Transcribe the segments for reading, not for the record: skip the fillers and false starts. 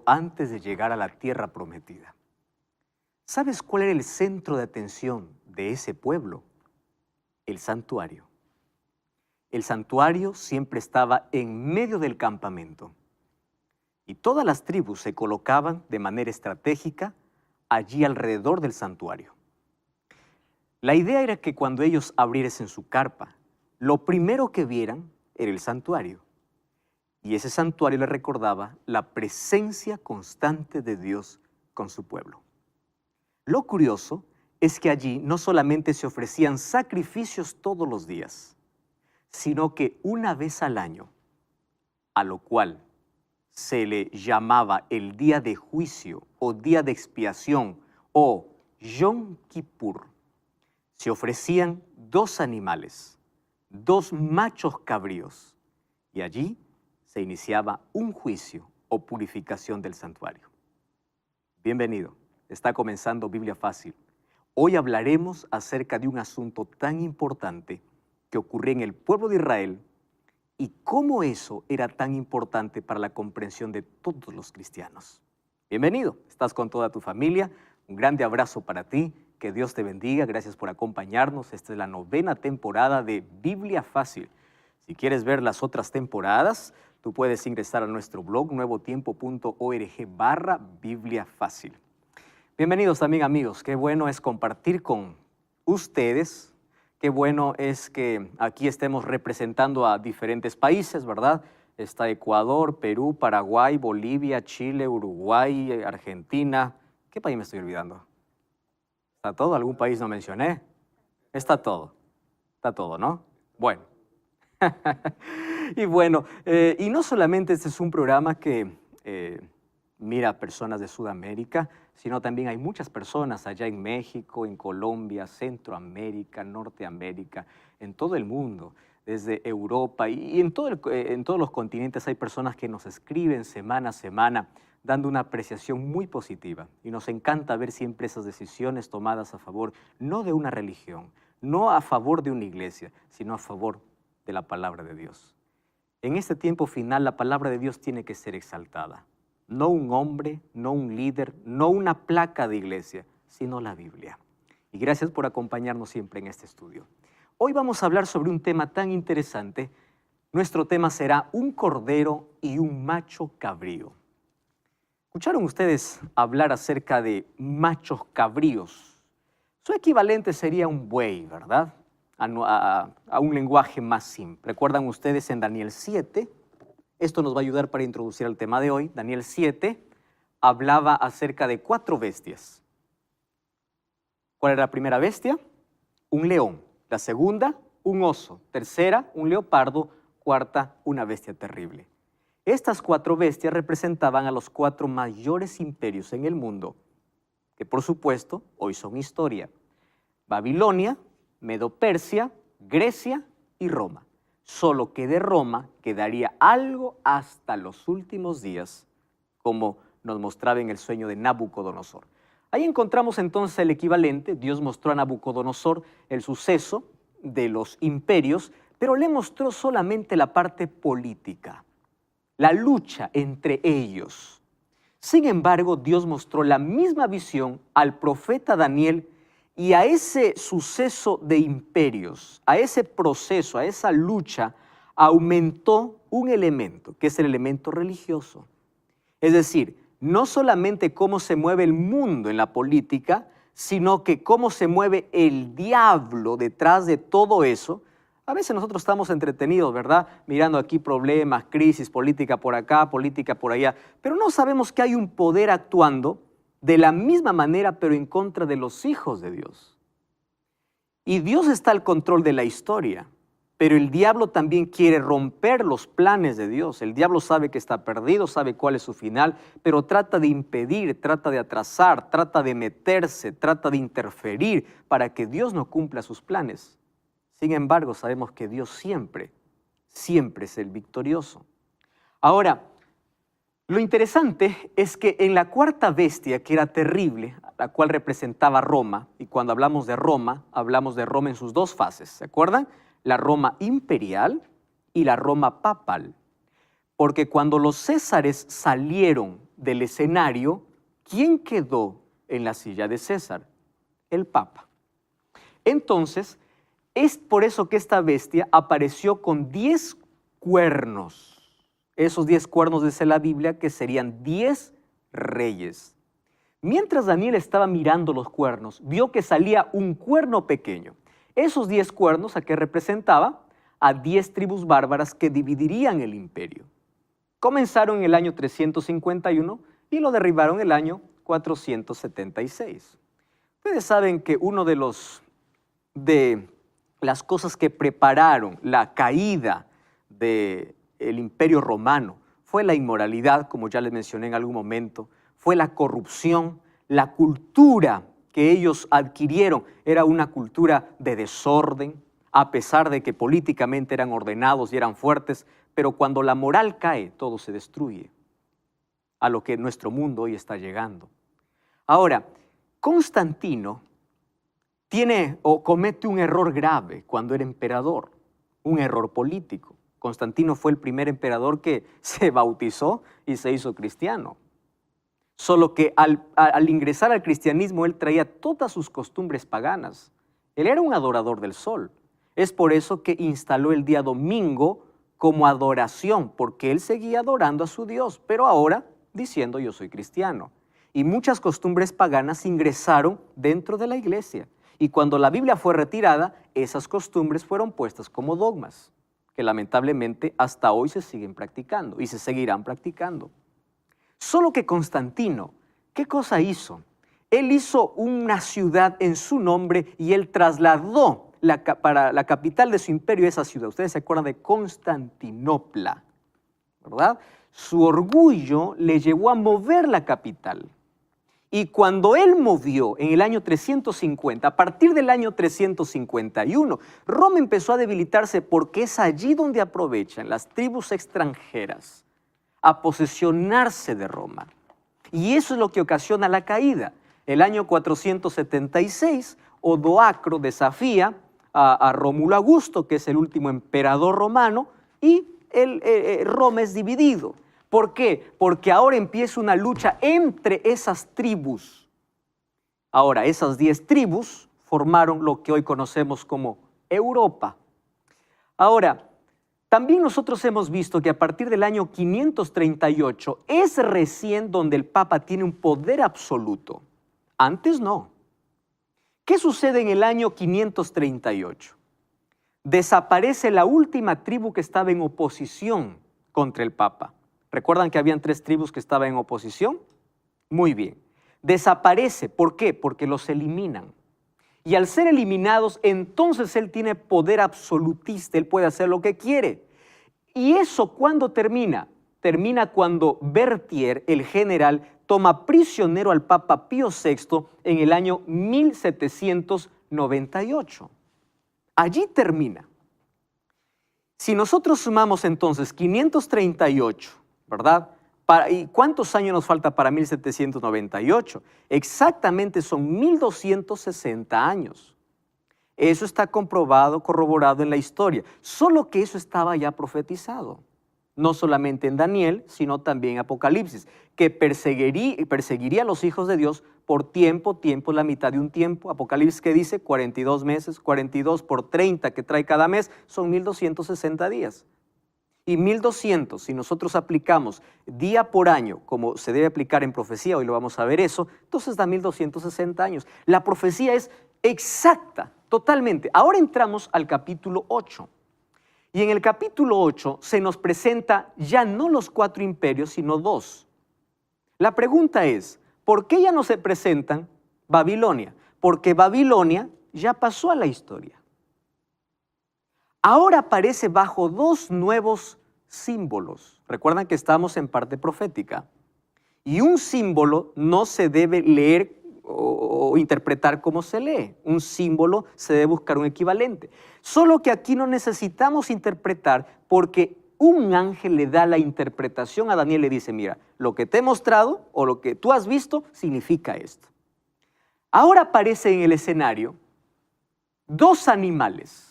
antes de llegar a la tierra prometida. ¿Sabes cuál era el centro de atención de ese pueblo? El santuario. El santuario siempre estaba en medio del campamento y todas las tribus se colocaban de manera estratégica allí alrededor del santuario. La idea era que cuando ellos abriesen su carpa, lo primero que vieran era el santuario. Y ese santuario les recordaba la presencia constante de Dios con su pueblo. Lo curioso es que allí no solamente se ofrecían sacrificios todos los días, sino que una vez al año, a lo cual se le llamaba el día de juicio o día de expiación o Yom Kippur, se ofrecían 2 animales, 2 machos cabríos, y allí se iniciaba un juicio o purificación del santuario. Bienvenido, está comenzando Biblia Fácil. Hoy hablaremos acerca de un asunto tan importante que ocurrió en el pueblo de Israel y cómo eso era tan importante para la comprensión de todos los cristianos. Bienvenido, estás con toda tu familia, un grande abrazo para ti, que Dios te bendiga, gracias por acompañarnos. Esta es la 9ª temporada de Biblia Fácil. Si quieres ver las otras temporadas, tú puedes ingresar a nuestro blog nuevotiempo.org/Biblia Fácil. Bienvenidos también, amigos. Qué bueno es compartir con ustedes. Qué bueno es que aquí estemos representando a diferentes países, ¿verdad? Está Ecuador, Perú, Paraguay, Bolivia, Chile, Uruguay, Argentina. ¿Qué país me estoy olvidando? ¿Está todo? ¿Algún país no mencioné? Está todo, ¿no? Bueno. Y bueno, y no solamente este es un programa que mira a personas de Sudamérica, sino también hay muchas personas allá en México, en Colombia, Centroamérica, Norteamérica, en todo el mundo, desde Europa y en todos los continentes hay personas que nos escriben semana a semana dando una apreciación muy positiva. Y nos encanta ver siempre esas decisiones tomadas a favor, no de una religión, no a favor de una iglesia, sino a favor de la palabra de Dios. En este tiempo final, la palabra de Dios tiene que ser exaltada. No un hombre, no un líder, no una placa de iglesia, sino la Biblia. Y gracias por acompañarnos siempre en este estudio. Hoy vamos a hablar sobre un tema tan interesante. Nuestro tema será un cordero y un macho cabrío. ¿Escucharon ustedes hablar acerca de machos cabríos? Su equivalente sería un buey, ¿verdad? A un lenguaje más simple. ¿Recuerdan ustedes en Daniel 7? Esto nos va a ayudar para introducir el tema de hoy. Daniel 7 hablaba acerca de 4 bestias. ¿Cuál era la primera bestia? Un león. La segunda, un oso. Tercera, un leopardo. Cuarta, una bestia terrible. Estas 4 bestias representaban a los 4 mayores imperios en el mundo, que por supuesto hoy son historia. Babilonia, Medo-Persia, Grecia y Roma. Solo que de Roma quedaría algo hasta los últimos días, como nos mostraba en el sueño de Nabucodonosor. Ahí encontramos entonces el equivalente. Dios mostró a Nabucodonosor el suceso de los imperios, pero le mostró solamente la parte política, la lucha entre ellos. Sin embargo, Dios mostró la misma visión al profeta Daniel y a ese suceso de imperios, a ese proceso, a esa lucha, aumentó un elemento, que es el elemento religioso. Es decir, no solamente cómo se mueve el mundo en la política, sino que cómo se mueve el diablo detrás de todo eso. A veces nosotros estamos entretenidos, ¿verdad? Mirando aquí problemas, crisis, política por acá, política por allá, pero no sabemos que hay un poder actuando de la misma manera, pero en contra de los hijos de Dios. Y Dios está al control de la historia, pero el diablo también quiere romper los planes de Dios. El diablo sabe que está perdido, sabe cuál es su final, pero trata de impedir, trata de atrasar, trata de meterse, trata de interferir para que Dios no cumpla sus planes. Sin embargo, sabemos que Dios siempre es el victorioso. Ahora, lo interesante es que en la 4ª bestia, que era terrible, la cual representaba Roma, y cuando hablamos de Roma en sus 2 fases, ¿se acuerdan? La Roma imperial y la Roma papal. Porque cuando los césares salieron del escenario, ¿quién quedó en la silla de César? El Papa. Entonces, es por eso que esta bestia apareció con 10 cuernos. Esos 10 cuernos dice la Biblia que serían 10 reyes. Mientras Daniel estaba mirando los cuernos, vio que salía un cuerno pequeño. Esos 10 cuernos, ¿a qué representaba? A 10 tribus bárbaras que dividirían el imperio. Comenzaron en el año 351 y lo derribaron en el año 476. Ustedes saben que uno de las cosas que prepararon la caída del imperio romano fue la inmoralidad, como ya les mencioné en algún momento, fue la corrupción, la cultura que ellos adquirieron era una cultura de desorden, a pesar de que políticamente eran ordenados y eran fuertes, pero cuando la moral cae, todo se destruye, a lo que nuestro mundo hoy está llegando. Ahora, Constantino tiene o comete un error grave cuando era emperador, un error político. Constantino fue el primer emperador que se bautizó y se hizo cristiano. Solo que al ingresar al cristianismo, él traía todas sus costumbres paganas. Él era un adorador del sol. Es por eso que instaló el día domingo como adoración, porque él seguía adorando a su Dios, pero ahora diciendo yo soy cristiano. Y muchas costumbres paganas ingresaron dentro de la iglesia. Y cuando la Biblia fue retirada, esas costumbres fueron puestas como dogmas, que lamentablemente hasta hoy se siguen practicando y se seguirán practicando. Solo que Constantino, ¿qué cosa hizo? Él hizo una ciudad en su nombre y él trasladó para la capital de su imperio esa ciudad. Ustedes se acuerdan de Constantinopla, ¿verdad? Su orgullo le llevó a mover la capital. Y cuando él movió en el año 350, a partir del año 351, Roma empezó a debilitarse porque es allí donde aprovechan las tribus extranjeras a posesionarse de Roma. Y eso es lo que ocasiona la caída. El año 476, Odoacro desafía a Rómulo Augusto, que es el último emperador romano, y Roma es dividido. ¿Por qué? Porque ahora empieza una lucha entre esas tribus. Ahora, esas 10 tribus formaron lo que hoy conocemos como Europa. Ahora, también nosotros hemos visto que a partir del año 538 es recién donde el Papa tiene un poder absoluto. Antes no. ¿Qué sucede en el año 538? Desaparece la última tribu que estaba en oposición contra el Papa. ¿Recuerdan que habían 3 tribus que estaban en oposición? Muy bien. Desaparece. ¿Por qué? Porque los eliminan. Y al ser eliminados, entonces él tiene poder absolutista, él puede hacer lo que quiere. ¿Y eso cuándo termina? Termina cuando Berthier, el general, toma prisionero al Papa Pío VI en el año 1798. Allí termina. Si nosotros sumamos entonces 538, ¿verdad? ¿Y cuántos años nos falta para 1798? Exactamente son 1260 años. Eso está comprobado, corroborado en la historia. Solo que eso estaba ya profetizado. No solamente en Daniel, sino también en Apocalipsis, que perseguiría a los hijos de Dios por tiempo, la mitad de un tiempo. Apocalipsis que dice 42 meses, 42 por 30 que trae cada mes, son 1260 días. Y 1200, si nosotros aplicamos día por año, como se debe aplicar en profecía, hoy lo vamos a ver eso, entonces da 1260 años. La profecía es exacta, totalmente. Ahora entramos al capítulo 8. Y en el capítulo 8 se nos presenta ya no los 4 imperios, sino 2. La pregunta es, ¿por qué ya no se presentan Babilonia? Porque Babilonia ya pasó a la historia. Ahora aparece bajo 2 nuevos símbolos. Recuerdan que estamos en parte profética. Y un símbolo no se debe leer o interpretar como se lee. Un símbolo se debe buscar un equivalente. Solo que aquí no necesitamos interpretar porque un ángel le da la interpretación a Daniel y le dice, mira, lo que te he mostrado o lo que tú has visto significa esto. Ahora aparece en el escenario 2 animales.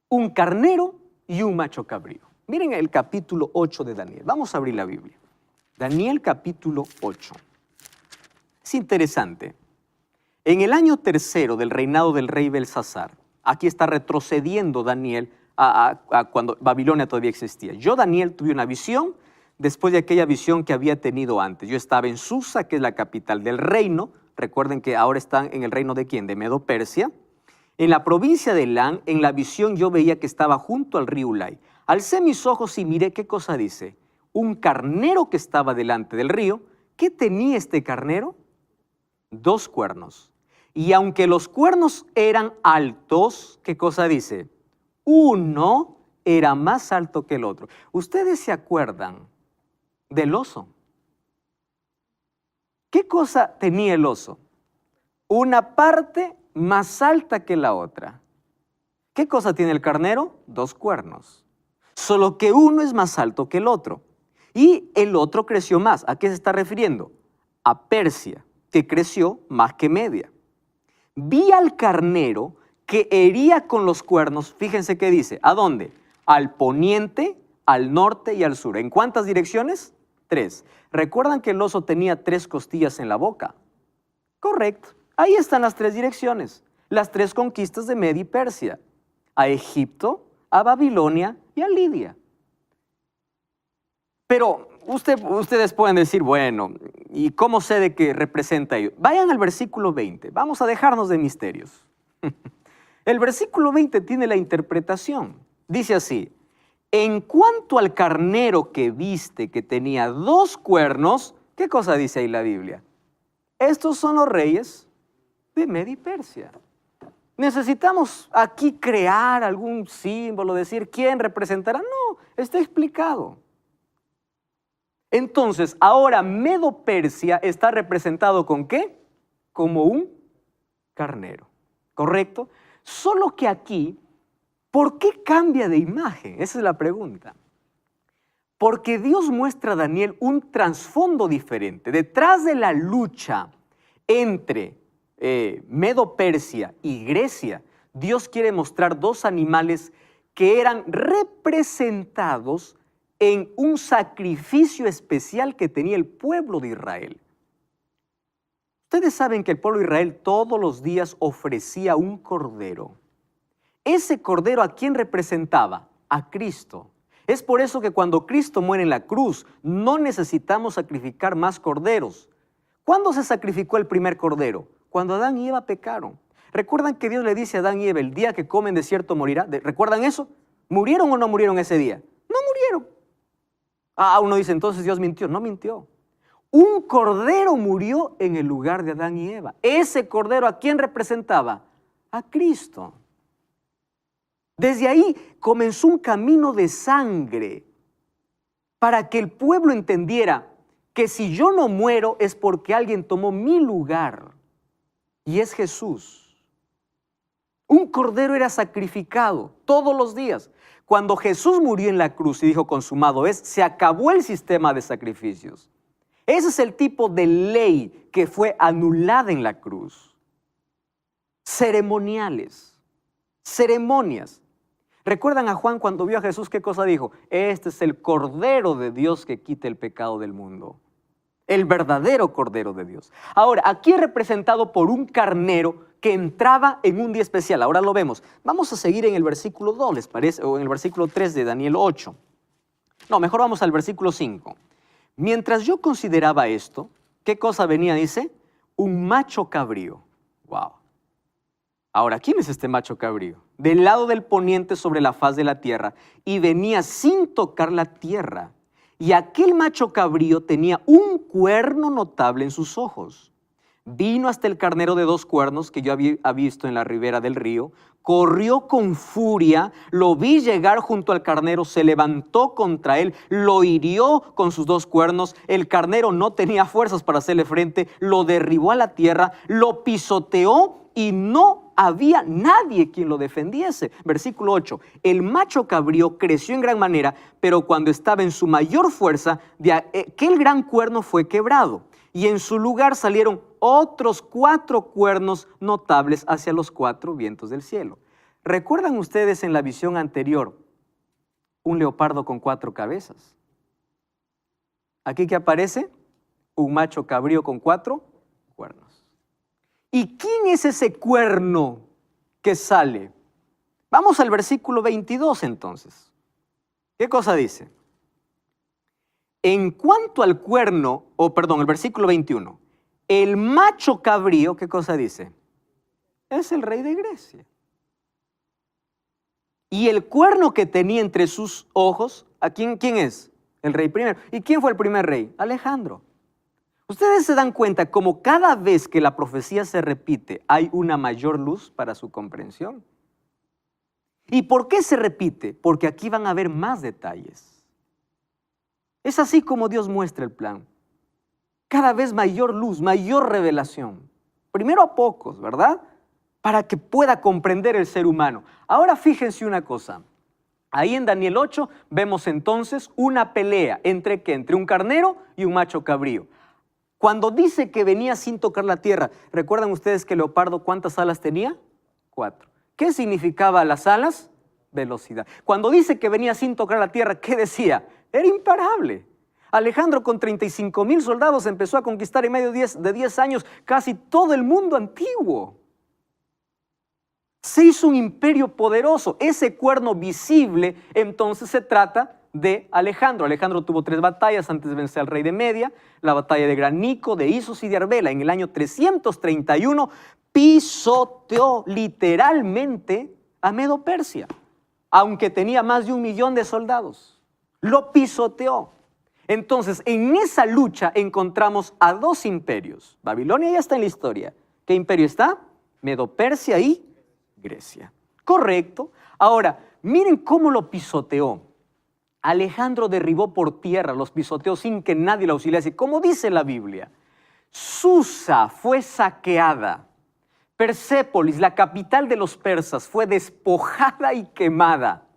Un carnero y un macho cabrío. Miren el capítulo 8 de Daniel. Vamos a abrir la Biblia. Daniel capítulo 8. Es interesante. En el año tercero del reinado del rey Belsasar, aquí está retrocediendo Daniel a cuando Babilonia todavía existía. Yo, Daniel, tuve una visión después de aquella visión que había tenido antes. Yo estaba en Susa, que es la capital del reino. Recuerden que ahora están en el reino de ¿quién? De Medo-Persia. En la provincia de Elán, en la visión yo veía que estaba junto al río Ulai. Alcé mis ojos y miré qué cosa dice. Un carnero que estaba delante del río. ¿Qué tenía este carnero? 2 cuernos. Y aunque los cuernos eran altos, ¿qué cosa dice? Uno era más alto que el otro. ¿Ustedes se acuerdan del oso? ¿Qué cosa tenía el oso? Una parte más alta que la otra. ¿Qué cosa tiene el carnero? 2 cuernos. Solo que uno es más alto que el otro. Y el otro creció más. ¿A qué se está refiriendo? A Persia, que creció más que Media. Vi al carnero que hería con los cuernos, fíjense qué dice, ¿a dónde? Al poniente, al norte y al sur. ¿En cuántas direcciones? 3. ¿Recuerdan que el oso tenía 3 costillas en la boca? Correcto. Ahí están las 3 direcciones, las 3 conquistas de Media y Persia, a Egipto, a Babilonia y a Lidia. Pero ustedes pueden decir, bueno, ¿y cómo sé de qué representa ello? Vayan al versículo 20, vamos a dejarnos de misterios. El versículo 20 tiene la interpretación. Dice así, en cuanto al carnero que viste que tenía 2 cuernos, ¿qué cosa dice ahí la Biblia? Estos son los reyes de Media y Persia. ¿Necesitamos aquí crear algún símbolo, decir quién representará? No, está explicado. Entonces, ahora Medo-Persia está representado ¿con qué? Como un carnero, ¿correcto? Solo que aquí, ¿por qué cambia de imagen? Esa es la pregunta. Porque Dios muestra a Daniel un trasfondo diferente. Detrás de la lucha entre Medo-Persia y Grecia, Dios quiere mostrar 2 animales que eran representados en un sacrificio especial que tenía el pueblo de Israel. Ustedes saben que el pueblo de Israel todos los días ofrecía un cordero. Ese cordero, ¿a quién representaba? A Cristo. Es por eso que cuando Cristo muere en la cruz, no necesitamos sacrificar más corderos. ¿Cuándo se sacrificó el primer cordero? Cuando Adán y Eva pecaron. ¿Recuerdan que Dios le dice a Adán y Eva, el día que comen de cierto morirá? ¿Recuerdan eso? ¿Murieron o no murieron ese día? No murieron. Uno dice, entonces Dios mintió. No mintió. Un cordero murió en el lugar de Adán y Eva. Ese cordero, ¿a quién representaba? A Cristo. Desde ahí comenzó un camino de sangre para que el pueblo entendiera que si yo no muero es porque alguien tomó mi lugar y es Jesús. Un cordero era sacrificado todos los días. Cuando Jesús murió en la cruz y dijo consumado es, se acabó el sistema de sacrificios. Ese es el tipo de ley que fue anulada en la cruz. Ceremoniales, ceremonias. ¿Recuerdan a Juan cuando vio a Jesús qué cosa dijo? Este es el Cordero de Dios que quita el pecado del mundo. El verdadero Cordero de Dios. Ahora, aquí es representado por un carnero que entraba en un día especial. Ahora lo vemos. Vamos a seguir en el versículo 2, ¿les parece? O en el versículo 3 de Daniel 8. No, mejor vamos al versículo 5. Mientras yo consideraba esto, ¿qué cosa venía? Dice, un macho cabrío. Wow. Ahora, ¿quién es este macho cabrío? Del lado del poniente sobre la faz de la tierra, y venía sin tocar la tierra. Y aquel macho cabrío tenía un cuerno notable en sus ojos. Vino hasta el carnero de 2 cuernos que yo había visto en la ribera del río, corrió con furia, lo vi llegar junto al carnero, se levantó contra él, lo hirió con sus 2 cuernos, el carnero no tenía fuerzas para hacerle frente, lo derribó a la tierra, lo pisoteó y no había nadie quien lo defendiese. Versículo 8, el macho cabrío creció en gran manera, pero cuando estaba en su mayor fuerza, de aquel gran cuerno fue quebrado. Y en su lugar salieron otros 4 cuernos notables hacia los 4 vientos del cielo. ¿Recuerdan ustedes en la visión anterior un leopardo con 4 cabezas? Aquí que aparece un macho cabrío con 4 cuernos. ¿Y quién es ese cuerno que sale? Vamos al versículo 22 entonces. ¿Qué cosa dice? En cuanto al cuerno, el versículo 21, el macho cabrío, ¿qué cosa dice? Es el rey de Grecia. Y el cuerno que tenía entre sus ojos, ¿a quién es? El rey primero. ¿Y quién fue el primer rey? Alejandro. Ustedes se dan cuenta como cada vez que la profecía se repite hay una mayor luz para su comprensión. ¿Y por qué se repite? Porque aquí van a haber más detalles. Es así como Dios muestra el plan. Cada vez mayor luz, mayor revelación. Primero a pocos, ¿verdad? Para que pueda comprender el ser humano. Ahora fíjense una cosa. Ahí en Daniel 8 vemos entonces una pelea. ¿Entre qué? Entre un carnero y un macho cabrío. Cuando dice que venía sin tocar la tierra, ¿recuerdan ustedes que el leopardo cuántas alas tenía? 4. ¿Qué significaba las alas? Velocidad. Cuando dice que venía sin tocar la tierra, ¿qué decía? Era imparable. Alejandro con 35,000 soldados empezó a conquistar en medio de 10 años casi todo el mundo antiguo. Se hizo un imperio poderoso. Ese cuerno visible, entonces se trata de Alejandro. Alejandro tuvo 3 batallas antes de vencer al rey de Media, la batalla de Granico, de Isos y de Arbela. En el año 331 pisoteó literalmente a Medo-Persia, aunque tenía más de 1 millón de soldados. Lo pisoteó. Entonces, en esa lucha encontramos a 2 imperios. Babilonia ya está en la historia. ¿Qué imperio está? Medo-Persia y Grecia. Correcto. Ahora, miren cómo lo pisoteó. Alejandro derribó por tierra, los pisoteó sin que nadie lo auxiliase. Como dice la Biblia, Susa fue saqueada. Persépolis, la capital de los persas, fue despojada y quemada.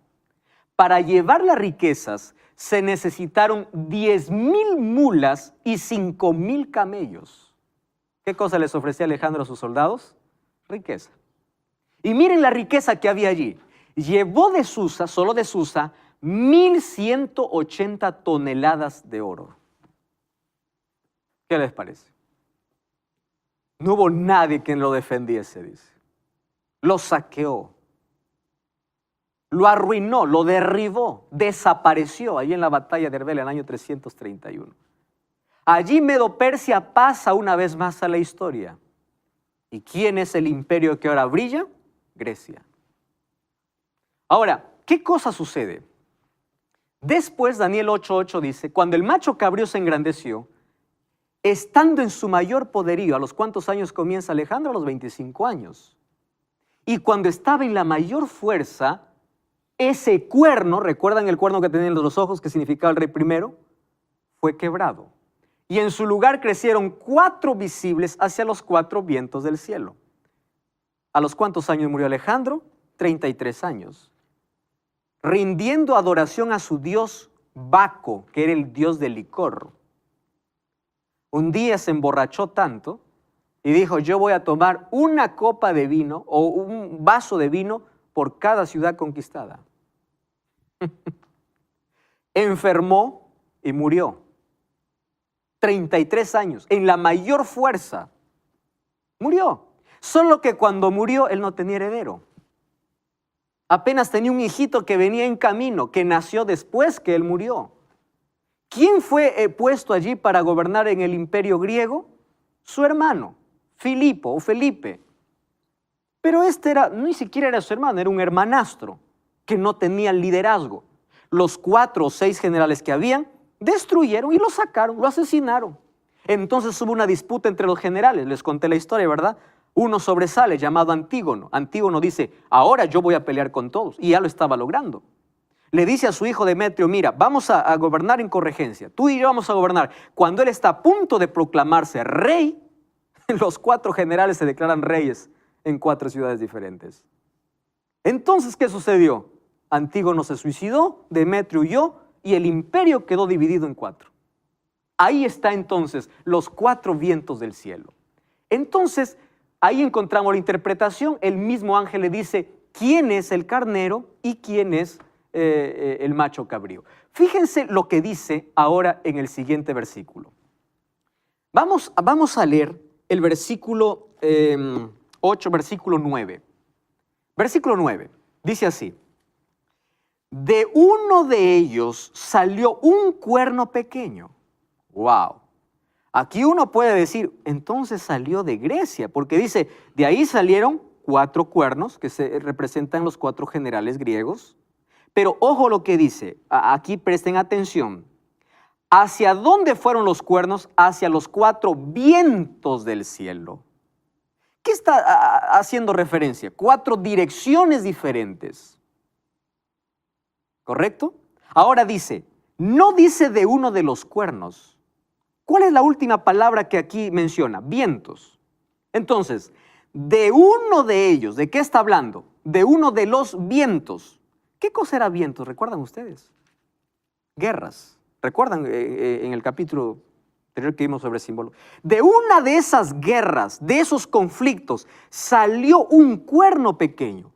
Para llevar las riquezas se necesitaron 10,000 mulas y 5,000 camellos. ¿Qué cosa les ofrecía Alejandro a sus soldados? Riqueza. Y miren la riqueza que había allí. Llevó de Susa, solo de Susa, 1,180 toneladas de oro. ¿Qué les parece? No hubo nadie quien lo defendiese, dice. Lo saqueó. Lo arruinó, lo derribó, desapareció allí en la batalla de Arbela en el año 331. Allí Medo-Persia pasa una vez más a la historia. ¿Y quién es el imperio que ahora brilla? Grecia. Ahora, ¿qué cosa sucede? Después Daniel 8:8 dice, cuando el macho cabrío se engrandeció, estando en su mayor poderío, ¿a los cuántos años comienza Alejandro? A los 25 años. Y cuando estaba en la mayor fuerza, ese cuerno, ¿recuerdan el cuerno que tenía en los ojos que significaba el rey primero? Fue quebrado. Y en su lugar crecieron 4 visibles hacia los 4 vientos del cielo. ¿A los cuántos años murió Alejandro? 33 años. Rindiendo adoración a su dios Baco, que era el dios del licor. Un día se emborrachó tanto y dijo, yo voy a tomar una copa de vino o un vaso de vino por cada ciudad conquistada. Enfermó y murió. 33 años, en la mayor fuerza. Murió. Solo que cuando murió, él no tenía heredero. Apenas tenía un hijito que venía en camino, que nació después que él murió. ¿Quién fue puesto allí para gobernar en el imperio griego? Su hermano, Filipo o Felipe. Pero ni siquiera era su hermano, era un hermanastro que no tenía liderazgo. Los 4 o 6 generales que habían destruyeron y lo sacaron, lo asesinaron. Entonces hubo una disputa entre los generales, les conté la historia, ¿verdad? Uno sobresale llamado Antígono. Antígono dice, ahora yo voy a pelear con todos, y ya lo estaba logrando. Le dice a su hijo Demetrio, mira, vamos a gobernar en corregencia, tú y yo vamos a gobernar. Cuando él está a punto de proclamarse rey, los 4 generales se declaran reyes en 4 ciudades diferentes. Entonces, ¿qué sucedió? Antígono se suicidó, Demetrio huyó y el imperio quedó dividido en 4. Ahí está entonces los 4 vientos del cielo. Entonces, ahí encontramos la interpretación. El mismo ángel le dice quién es el carnero y quién es el macho cabrío. Fíjense lo que dice ahora en el siguiente versículo. Vamos a leer el versículo 8, versículo 9. Versículo 9, dice así. De uno de ellos salió un cuerno pequeño. ¡Wow! Aquí uno puede decir, entonces salió de Grecia, porque dice, de ahí salieron 4 cuernos, que se representan los 4 generales griegos. Pero ojo lo que dice, aquí presten atención. ¿Hacia dónde fueron los cuernos? Hacia los 4 vientos del cielo. ¿Qué está haciendo referencia? 4 direcciones diferentes. ¿Correcto? Ahora dice, no dice de uno de los cuernos. ¿Cuál es la última palabra que aquí menciona? Vientos. Entonces, de uno de ellos, ¿de qué está hablando? De uno de los vientos. ¿Qué cosa era vientos? ¿Recuerdan ustedes? Guerras. ¿Recuerdan en el capítulo anterior que vimos sobre símbolo? De una de esas guerras, de esos conflictos, salió un cuerno pequeño.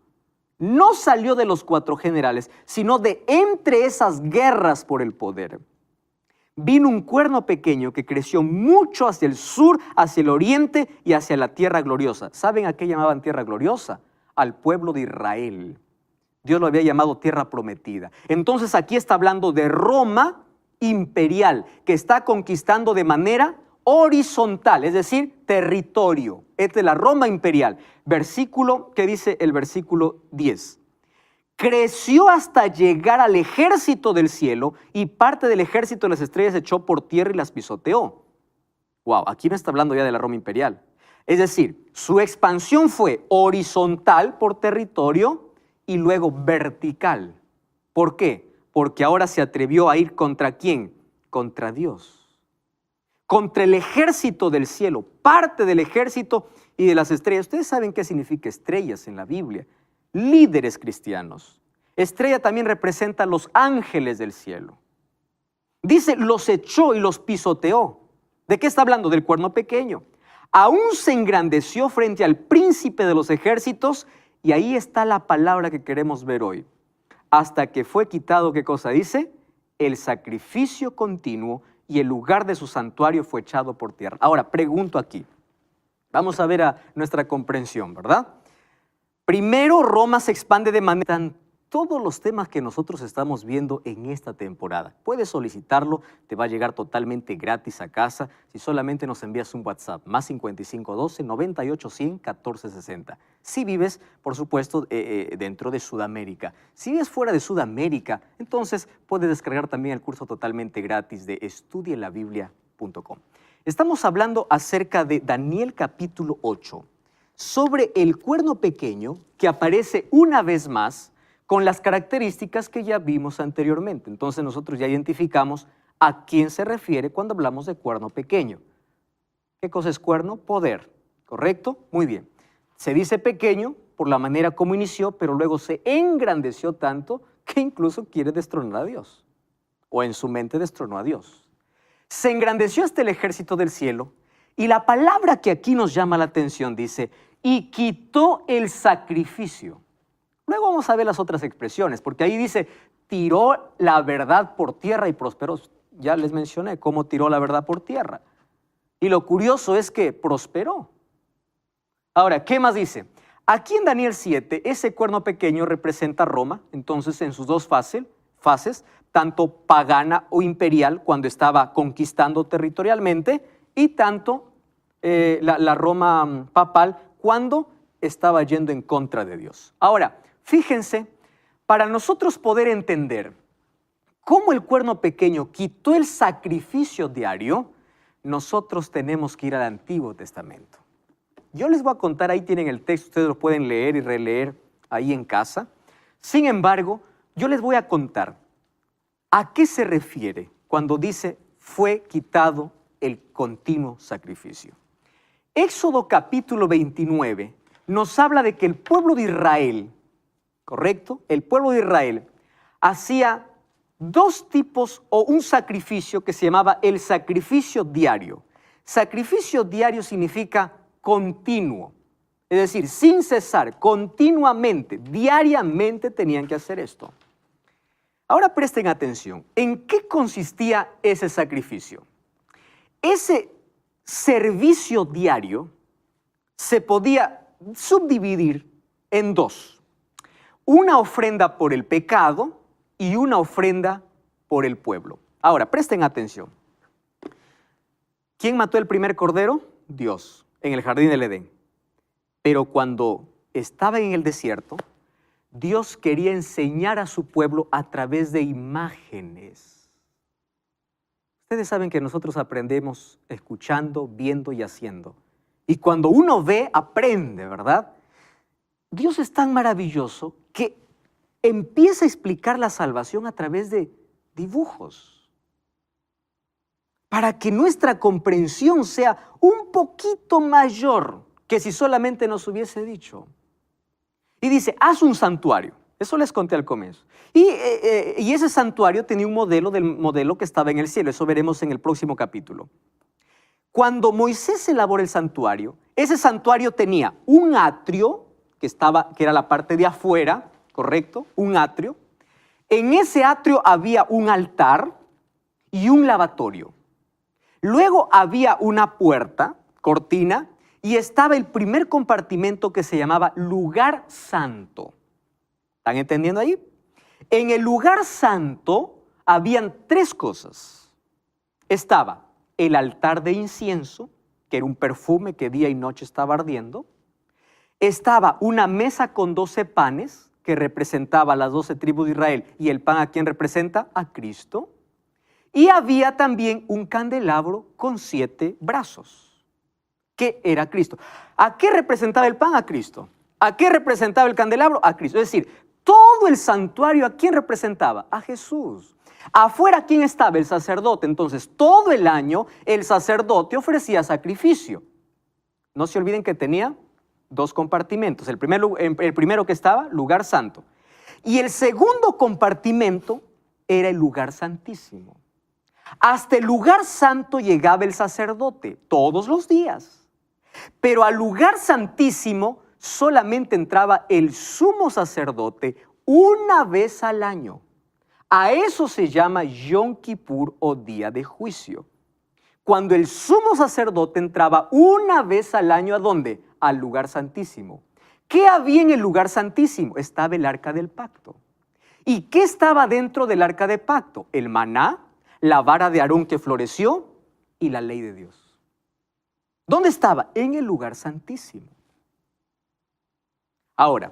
No salió de los 4 generales, sino de entre esas guerras por el poder. Vino un cuerno pequeño que creció mucho hacia el sur, hacia el oriente y hacia la tierra gloriosa. ¿Saben a qué llamaban tierra gloriosa? Al pueblo de Israel. Dios lo había llamado tierra prometida. Entonces aquí está hablando de Roma imperial, que está conquistando de manera horizontal, es decir, territorio. Esta es la Roma imperial. Versículo, ¿qué dice el versículo 10? Creció hasta llegar al ejército del cielo y parte del ejército de las estrellas se echó por tierra y las pisoteó. Wow, aquí no está hablando ya de la Roma imperial. Es decir, su expansión fue horizontal por territorio y luego vertical. ¿Por qué? Porque ahora se atrevió a ir ¿contra quién? Contra Dios. Contra el ejército del cielo, parte del ejército y de las estrellas. Ustedes saben qué significa estrellas en la Biblia. Líderes cristianos. Estrella también representa a los ángeles del cielo. Dice, los echó y los pisoteó. ¿De qué está hablando? Del cuerno pequeño. Aún se engrandeció frente al príncipe de los ejércitos y ahí está la palabra que queremos ver hoy. Hasta que fue quitado, ¿qué cosa dice? El sacrificio continuo y el lugar de su santuario fue echado por tierra. Ahora, pregunto aquí. Vamos a ver a nuestra comprensión, ¿verdad? Primero, Roma se expande de manera... Todos los temas que nosotros estamos viendo en esta temporada. Puedes solicitarlo, te va a llegar totalmente gratis a casa si solamente nos envías un WhatsApp, más 5512 98 100 1460. Si vives, por supuesto, dentro de Sudamérica. Si vives fuera de Sudamérica, entonces puedes descargar también el curso totalmente gratis de estudielabiblia.com. Estamos hablando acerca de Daniel capítulo 8, sobre el cuerno pequeño que aparece una vez más con las características que ya vimos anteriormente. Entonces nosotros ya identificamos a quién se refiere cuando hablamos de cuerno pequeño. ¿Qué cosa es cuerno? Poder, ¿correcto? Muy bien. Se dice pequeño por la manera como inició, pero luego se engrandeció tanto que incluso quiere destronar a Dios, o en su mente destronó a Dios. Se engrandeció hasta el ejército del cielo, y la palabra que aquí nos llama la atención dice, y quitó el sacrificio. Luego vamos a ver las otras expresiones, porque ahí dice, tiró la verdad por tierra y prosperó. Ya les mencioné cómo tiró la verdad por tierra. Y lo curioso es que prosperó. Ahora, ¿qué más dice? Aquí en Daniel 7, ese cuerno pequeño representa a Roma, entonces en sus dos fases, tanto pagana o imperial, cuando estaba conquistando territorialmente, y tanto la Roma papal, cuando estaba yendo en contra de Dios. Ahora, fíjense, para nosotros poder entender cómo el cuerno pequeño quitó el sacrificio diario, nosotros tenemos que ir al Antiguo Testamento. Yo les voy a contar, ahí tienen el texto, ustedes lo pueden leer y releer ahí en casa. Sin embargo, yo les voy a contar a qué se refiere cuando dice fue quitado el continuo sacrificio. Éxodo capítulo 29 nos habla de que el pueblo de Israel, ¿correcto? El pueblo de Israel hacía dos tipos o un sacrificio que se llamaba el sacrificio diario. Sacrificio diario significa continuo, es decir, sin cesar, continuamente, diariamente tenían que hacer esto. Ahora presten atención. ¿En qué consistía ese sacrificio? Ese servicio diario se podía subdividir en dos. Una ofrenda por el pecado y una ofrenda por el pueblo. Ahora, presten atención. ¿Quién mató el primer cordero? Dios, en el jardín del Edén. Pero cuando estaba en el desierto, Dios quería enseñar a su pueblo a través de imágenes. Ustedes saben que nosotros aprendemos escuchando, viendo y haciendo. Y cuando uno ve, aprende, ¿verdad? Dios es tan maravilloso que empieza a explicar la salvación a través de dibujos, para que nuestra comprensión sea un poquito mayor que si solamente nos hubiese dicho. Y dice, haz un santuario. Eso les conté al comienzo. Y ese santuario tenía un modelo del modelo que estaba en el cielo. Eso veremos en el próximo capítulo. Cuando Moisés elaboró el santuario, ese santuario tenía un atrio, que era la parte de afuera, ¿correcto? Un atrio. En ese atrio había un altar y un lavatorio. Luego había una puerta, cortina, y estaba el primer compartimento que se llamaba lugar santo. ¿Están entendiendo ahí? En el lugar santo habían tres cosas. Estaba el altar de incienso, que era un perfume que día y noche estaba ardiendo. Estaba una mesa con 12 panes, que representaba a las 12 tribus de Israel. ¿Y el pan a quién representa? A Cristo. Y había también un candelabro con 7 brazos. ¿Qué era Cristo? ¿A qué representaba el pan? A Cristo. ¿A qué representaba el candelabro? A Cristo. Es decir, todo el santuario, ¿a quién representaba? A Jesús. Afuera, ¿quién estaba? El sacerdote. Entonces, todo el año, el sacerdote ofrecía sacrificio. No se olviden que tenía 2 compartimentos. El primero que estaba, lugar santo. Y el segundo compartimento era el lugar santísimo. Hasta el lugar santo llegaba el sacerdote todos los días. Pero al lugar santísimo solamente entraba el sumo sacerdote una vez al año. A eso se llama Yom Kippur o día de juicio. Cuando el sumo sacerdote entraba una vez al año, ¿a dónde? Al lugar santísimo. ¿Qué había en el lugar santísimo? Estaba el arca del pacto. ¿Y qué estaba dentro del arca del pacto? El maná, la vara de Aarón que floreció y la ley de Dios. ¿Dónde estaba? En el lugar santísimo. Ahora,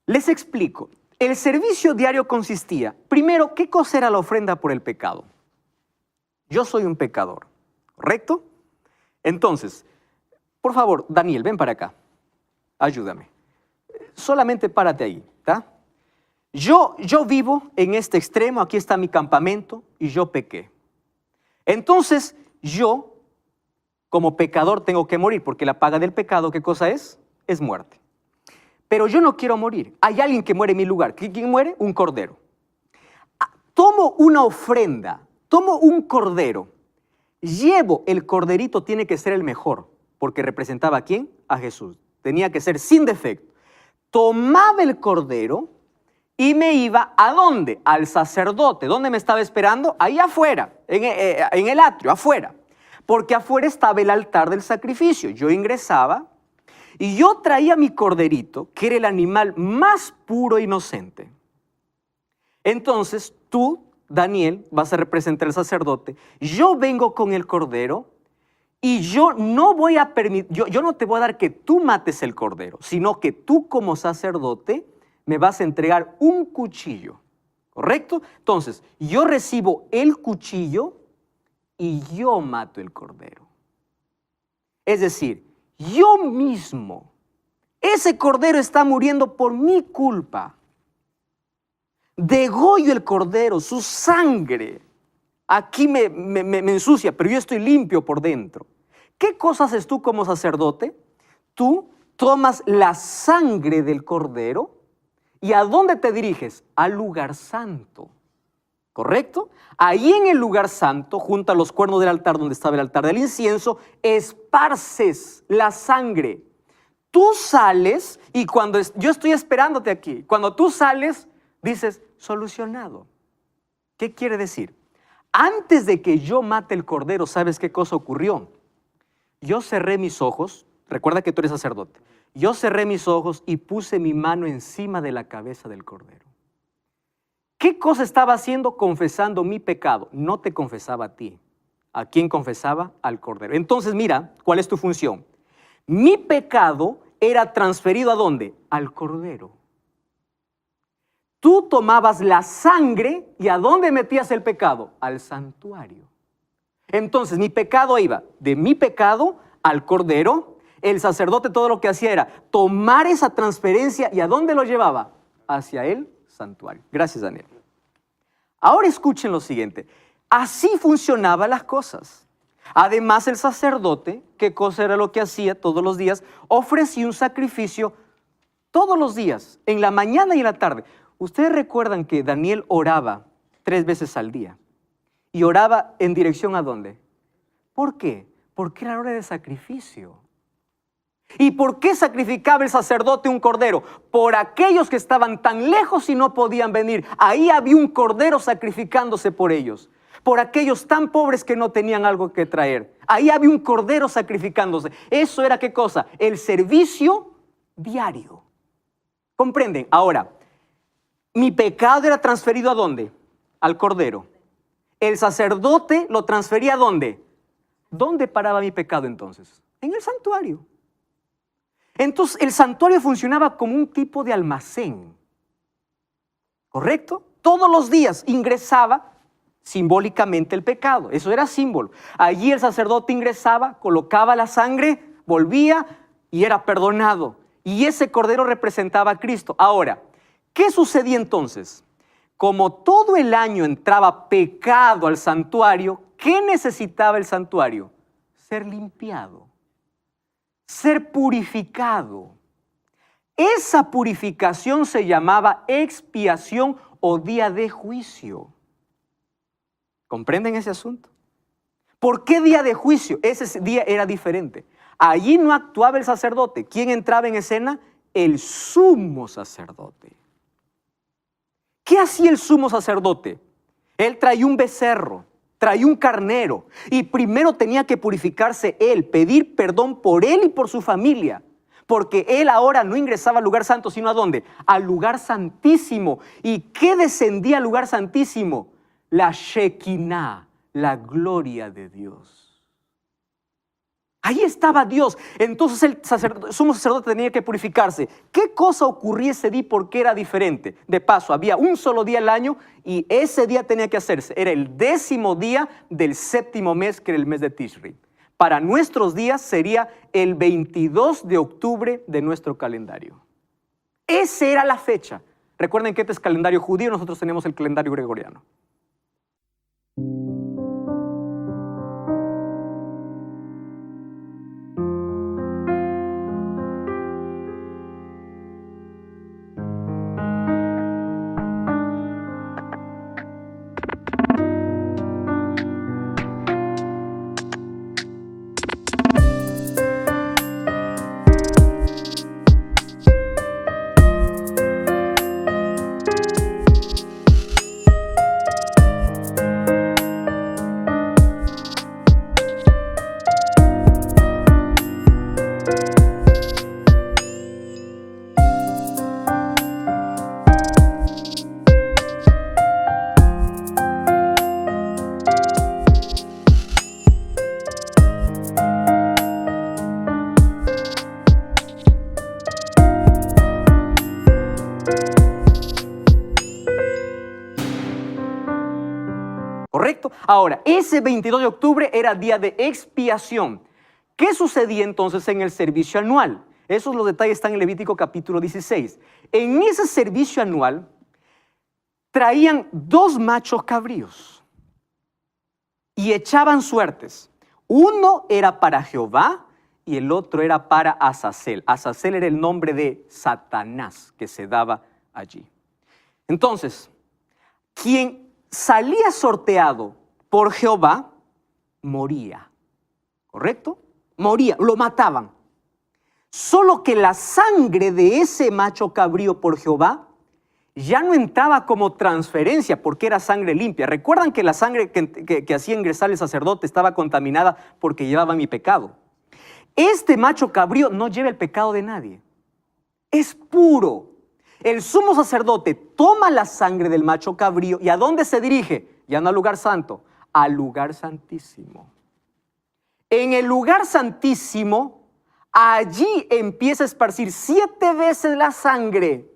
les explico. El servicio diario consistía, primero, ¿qué cosa era la ofrenda por el pecado? Yo soy un pecador, ¿correcto? Entonces, por favor, Daniel, ven para acá. Ayúdame. Solamente párate ahí, ¿está? Yo vivo en este extremo, aquí está mi campamento y yo pequé. Entonces, yo, como pecador, tengo que morir porque la paga del pecado, ¿qué cosa es? Es muerte. Pero yo no quiero morir. Hay alguien que muere en mi lugar. ¿Quién muere? Un cordero. Tomo una ofrenda, tomo un cordero, llevo el corderito, tiene que ser el mejor, porque representaba ¿a quién? A Jesús. Tenía que ser sin defecto. Tomaba el cordero y me iba ¿a dónde? Al sacerdote. ¿Dónde me estaba esperando? Ahí afuera, en el atrio, afuera. Porque afuera estaba el altar del sacrificio. Yo ingresaba y yo traía mi corderito, que era el animal más puro e inocente. Entonces tú, Daniel, vas a representar al sacerdote. Yo vengo con el cordero y yo no voy a permitir, yo no te voy a dar que tú mates el cordero, sino que tú como sacerdote me vas a entregar un cuchillo, ¿correcto? Entonces, yo recibo el cuchillo y yo mato el cordero. Es decir, yo mismo, ese cordero está muriendo por mi culpa. Degollo el cordero, su sangre. Aquí me ensucia, pero yo estoy limpio por dentro. ¿Qué cosa haces tú como sacerdote? Tú tomas la sangre del cordero y ¿a dónde te diriges? Al lugar santo. ¿Correcto? Ahí en el lugar santo, junto a los cuernos del altar donde estaba el altar del incienso, esparces la sangre. Tú sales y yo estoy esperándote aquí. Cuando tú sales, dices, solucionado. ¿Qué quiere decir? Antes de que yo mate el cordero, ¿sabes qué cosa ocurrió? Yo cerré mis ojos, recuerda que tú eres sacerdote, yo cerré mis ojos y puse mi mano encima de la cabeza del cordero. ¿Qué cosa estaba haciendo? Confesando mi pecado. No te confesaba a ti. ¿A quién confesaba? Al cordero. Entonces mira, ¿cuál es tu función? Mi pecado era transferido ¿a dónde? Al cordero. Tú tomabas la sangre y ¿a dónde metías el pecado? Al santuario. Entonces mi pecado iba de mi pecado al cordero. El sacerdote todo lo que hacía era tomar esa transferencia y ¿a dónde lo llevaba? Hacia el santuario. Gracias, Daniel. Ahora escuchen lo siguiente. Así funcionaban las cosas. Además, el sacerdote, ¿qué cosa era lo que hacía todos los días? Ofrecía un sacrificio todos los días, en la mañana y en la tarde. Ustedes recuerdan que Daniel oraba 3 veces al día. ¿Y oraba en dirección a dónde? ¿Por qué? Porque era hora de sacrificio. ¿Y por qué sacrificaba el sacerdote un cordero? Por aquellos que estaban tan lejos y no podían venir. Ahí había un cordero sacrificándose por ellos. Por aquellos tan pobres que no tenían algo que traer. Ahí había un cordero sacrificándose. Eso era ¿qué cosa? El servicio diario. ¿Comprenden? Ahora, mi pecado era transferido ¿a dónde? Al cordero. El sacerdote lo transfería ¿a dónde? ¿Dónde paraba mi pecado entonces? En el santuario. Entonces el santuario funcionaba como un tipo de almacén. ¿Correcto? Todos los días ingresaba simbólicamente el pecado. Eso era símbolo. Allí el sacerdote ingresaba, colocaba la sangre, volvía y era perdonado. Y ese cordero representaba a Cristo. Ahora, ¿qué sucedía entonces? Como todo el año entraba pecado al santuario, ¿qué necesitaba el santuario? Ser limpiado, ser purificado. Esa purificación se llamaba expiación o día de juicio. ¿Comprenden ese asunto? ¿Por qué día de juicio? Ese día era diferente. Allí no actuaba el sacerdote. ¿Quién entraba en escena? El sumo sacerdote. ¿Qué hacía el sumo sacerdote? Él traía un becerro, traía un carnero y primero tenía que purificarse él, pedir perdón por él y por su familia, porque él ahora no ingresaba al lugar santo, sino ¿a dónde? Al lugar santísimo. ¿Y qué descendía al lugar santísimo? La Shekinah, la gloria de Dios. Ahí estaba Dios. Entonces el sumo sacerdote tenía que purificarse. ¿Qué cosa ocurría ese día? ¿Por qué era diferente? De paso, había un solo día al año y ese día tenía que hacerse. Era el 10º día del 7º mes, que era el mes de Tishri. Para nuestros días sería el 22 de octubre de nuestro calendario. Esa era la fecha. Recuerden que este es calendario judío, nosotros tenemos el calendario gregoriano. ¿Correcto? Ahora, ese 22 de octubre era día de expiación. ¿Qué sucedía entonces en el servicio anual? Esos los detalles están en Levítico capítulo 16. En ese servicio anual traían 2 machos cabríos y echaban suertes. Uno era para Jehová y el otro era para Azazel. Azazel era el nombre de Satanás que se daba allí. Entonces, quien salía sorteado por Jehová, moría. ¿Correcto? Moría, lo mataban. Solo que la sangre de ese macho cabrío por Jehová ya no entraba como transferencia porque era sangre limpia. ¿Recuerdan que la sangre que hacía ingresar el sacerdote estaba contaminada porque llevaba mi pecado? Este macho cabrío no lleva el pecado de nadie. Es puro. El sumo sacerdote toma la sangre del macho cabrío y ¿a dónde se dirige? Ya no al lugar santo, al lugar santísimo. En el lugar santísimo, allí empieza a esparcir 7 veces la sangre.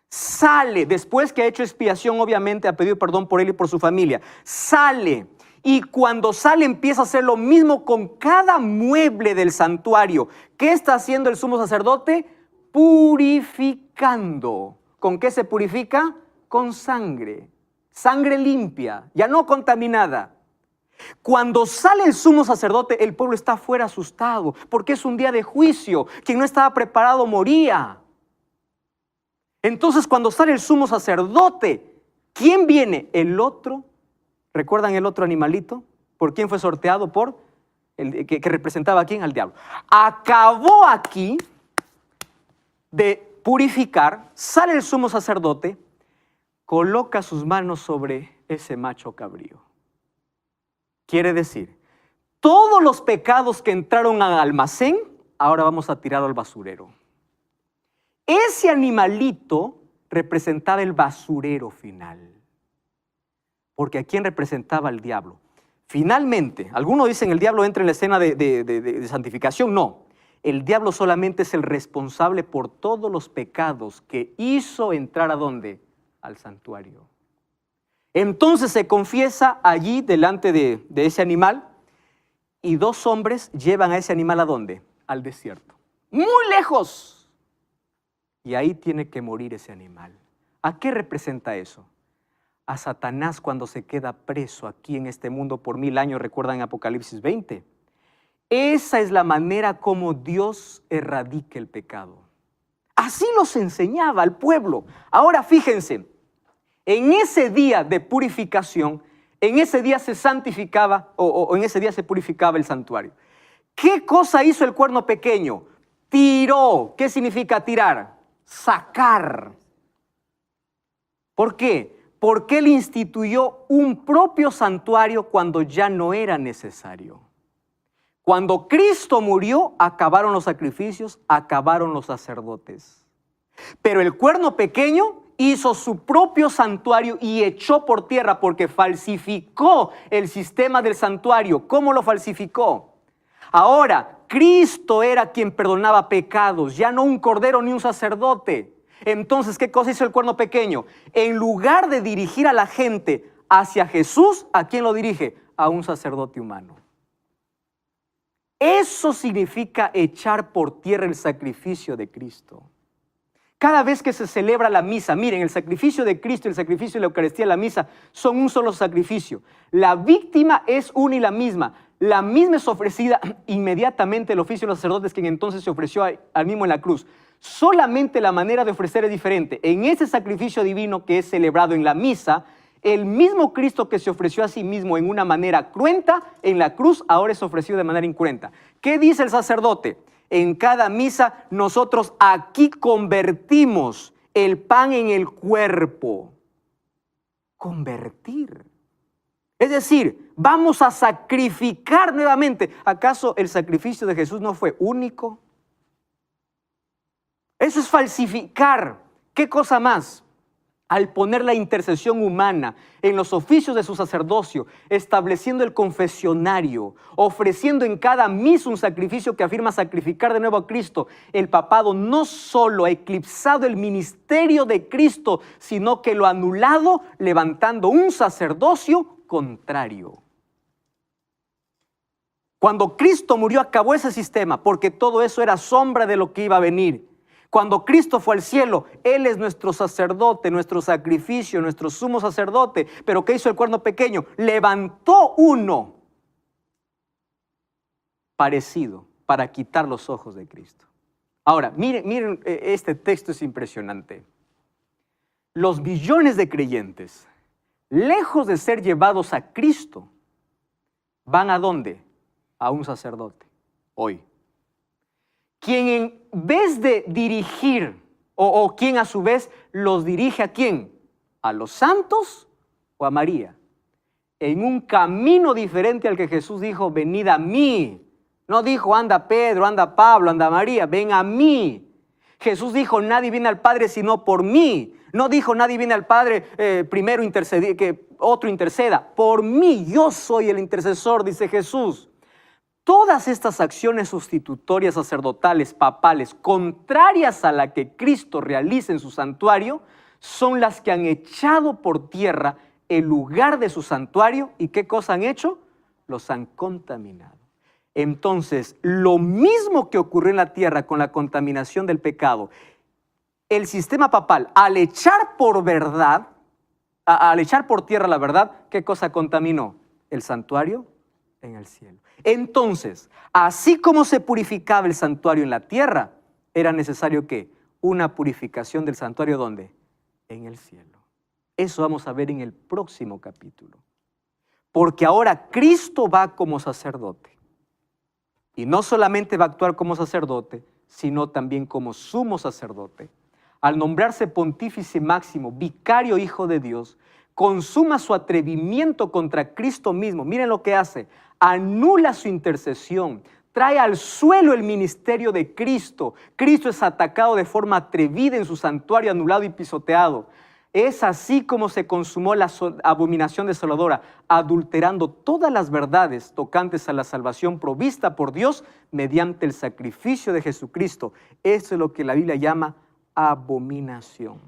Sale, después que ha hecho expiación, obviamente ha pedido perdón por él y por su familia. Sale, y cuando sale empieza a hacer lo mismo con cada mueble del santuario. ¿Qué está haciendo el sumo sacerdote? Purificando. ¿Con qué se purifica? Con sangre. Sangre limpia, ya no contaminada. Cuando sale el sumo sacerdote, el pueblo está fuera asustado, porque es un día de juicio. Quien no estaba preparado moría. Entonces, cuando sale el sumo sacerdote, ¿quién viene? El otro. ¿Recuerdan el otro animalito? ¿Por quién fue sorteado? Por el que representaba a quién, al diablo. Acabó aquí de purificar, sale el sumo sacerdote, coloca sus manos sobre ese macho cabrío. Quiere decir, todos los pecados que entraron al almacén, ahora vamos a tirar al basurero. Ese animalito representaba el basurero final. Porque ¿a quién representaba el diablo? Finalmente, algunos dicen el diablo entra en la escena de santificación. No, el diablo solamente es el responsable por todos los pecados que hizo entrar ¿a dónde? Al santuario. Entonces se confiesa allí delante de ese animal y 2 hombres llevan a ese animal ¿a dónde? Al desierto. Muy lejos. Y ahí tiene que morir ese animal. ¿A qué representa eso? A Satanás cuando se queda preso aquí en este mundo por 1000 años, recuerdan en Apocalipsis 20. Esa es la manera como Dios erradica el pecado. Así los enseñaba al pueblo. Ahora fíjense, en ese día de purificación, en ese día se santificaba o en ese día se purificaba el santuario. ¿Qué cosa hizo el cuerno pequeño? Tiró. ¿Qué significa tirar? Sacar. ¿Por qué? Porque él instituyó un propio santuario cuando ya no era necesario. Cuando Cristo murió, acabaron los sacrificios, acabaron los sacerdotes. Pero el cuerno pequeño hizo su propio santuario y echó por tierra porque falsificó el sistema del santuario. ¿Cómo lo falsificó? Ahora, Cristo era quien perdonaba pecados, ya no un cordero ni un sacerdote. Entonces, ¿qué cosa hizo el cuerno pequeño? En lugar de dirigir a la gente hacia Jesús, ¿a quién lo dirige? A un sacerdote humano. Eso significa echar por tierra el sacrificio de Cristo. Cada vez que se celebra la misa, miren, el sacrificio de Cristo y el sacrificio de la Eucaristía, la misa, son un solo sacrificio. La víctima es una y la misma. La misma es ofrecida inmediatamente el oficio de los sacerdotes, quien entonces se ofreció al mismo en la cruz. Solamente la manera de ofrecer es diferente. En ese sacrificio divino que es celebrado en la misa, el mismo Cristo que se ofreció a sí mismo en una manera cruenta, en la cruz ahora es ofrecido de manera incruenta. ¿Qué dice el sacerdote? En cada misa nosotros aquí convertimos el pan en el cuerpo. Convertir. Es decir, vamos a sacrificar nuevamente. ¿Acaso el sacrificio de Jesús no fue único? Eso es falsificar. ¿Qué cosa más? Al poner la intercesión humana en los oficios de su sacerdocio, estableciendo el confesionario, ofreciendo en cada misa un sacrificio que afirma sacrificar de nuevo a Cristo, el papado no solo ha eclipsado el ministerio de Cristo, sino que lo ha anulado levantando un sacerdocio contrario. Cuando Cristo murió acabó ese sistema porque todo eso era sombra de lo que iba a venir. Cuando Cristo fue al cielo, Él es nuestro sacerdote, nuestro sacrificio, nuestro sumo sacerdote. Pero ¿qué hizo el cuerno pequeño? Levantó uno parecido para quitar los ojos de Cristo. Ahora, miren, este texto es impresionante. Los millones de creyentes, lejos de ser llevados a Cristo, van ¿a dónde? A un sacerdote, hoy. Quien en vez de dirigir O quién a su vez los dirige a quién, a los santos o a María. En un camino diferente al que Jesús dijo, venid a mí. No dijo, anda Pedro, anda Pablo, anda María, ven a mí. Jesús dijo, nadie viene al Padre sino por mí. No dijo, nadie viene al Padre primero que otro interceda. Por mí, yo soy el intercesor, dice Jesús. Todas estas acciones sustitutorias sacerdotales, papales, contrarias a la que Cristo realiza en su santuario, son las que han echado por tierra el lugar de su santuario. ¿Y qué cosa han hecho? Los han contaminado. Entonces, lo mismo que ocurrió en la tierra con la contaminación del pecado, el sistema papal, al echar por verdad, al echar por tierra la verdad, ¿qué cosa contaminó? El santuario en el cielo. Entonces, así como se purificaba el santuario en la tierra, era necesario ¿qué? Una purificación del santuario ¿dónde? En el cielo. Eso vamos a ver en el próximo capítulo. Porque ahora Cristo va como sacerdote. Y no solamente va a actuar como sacerdote, sino también como sumo sacerdote. Al nombrarse pontífice máximo, vicario hijo de Dios, consuma su atrevimiento contra Cristo mismo. Miren lo que hace. Anula su intercesión. Trae al suelo el ministerio de Cristo. Cristo es atacado de forma atrevida en su santuario, anulado y pisoteado. Es así como se consumó la abominación desoladora, adulterando todas las verdades tocantes a la salvación provista por Dios mediante el sacrificio de Jesucristo. Eso es lo que la Biblia llama abominación.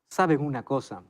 ¿Saben una cosa?